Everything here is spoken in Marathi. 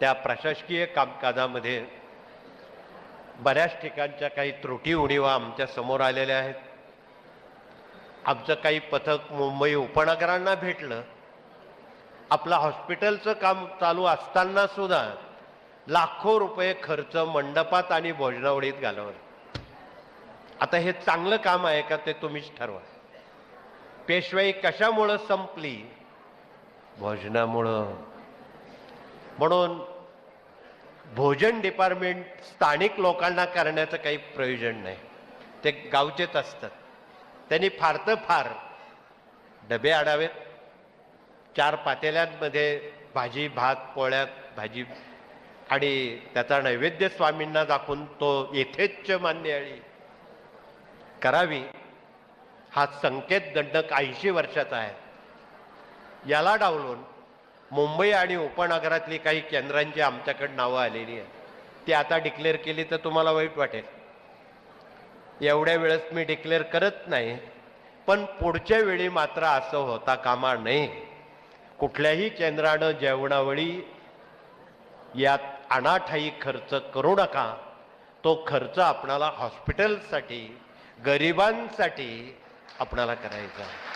त्या प्रशासकीय कामकाजामध्ये बऱ्याच ठिकाणच्या काही त्रुटी उणीवा आमच्या समोर आलेल्या आहेत. आमचं काही पथक मुंबई उपनगरांना भेटलं. आपलं हॉस्पिटलचं काम चालू असताना सुद्धा लाखो रुपये खर्च मंडपात आणि भोजनावळीत घालवला. आता हे चांगलं काम आहे का ते तुम्हीच ठरवा. पेशवाई कशामुळं संपली? भोजनामुळं. म्हणून भोजन डिपार्टमेंट स्थानिक लोकांना करण्याचं काही प्रयोजन नाही. ते गावचेच असतात. त्यांनी फार तर फार डबे आणावेत. 4 पातेल्यांमध्ये भाजी, भात, पोळ्यात भाजी आणि त्याचा नैवेद्य स्वामींना दाखवून तो यथेच्छ मान्याळी करावी. हा संकेत दंडक 80 वर्षाचा आहे. याला डावलून मुंबई आणि उपनगरातली काही केंद्रांची आमच्याकडे नावं आलेली आहेत. ती आता डिक्लेअर केली तर तुम्हाला वाईट वाटेल. एवढ्या वेळेस मी डिक्लेअर करत नाही, पण पुढच्या वेळी मात्र असं होता कामा नये. कुठल्याही केंद्रानं जेवणावळी यात अनाठायी खर्च करू नका. तो खर्च आपणाला हॉस्पिटलसाठी, गरिबांसाठी आपणाला करायचा आहे.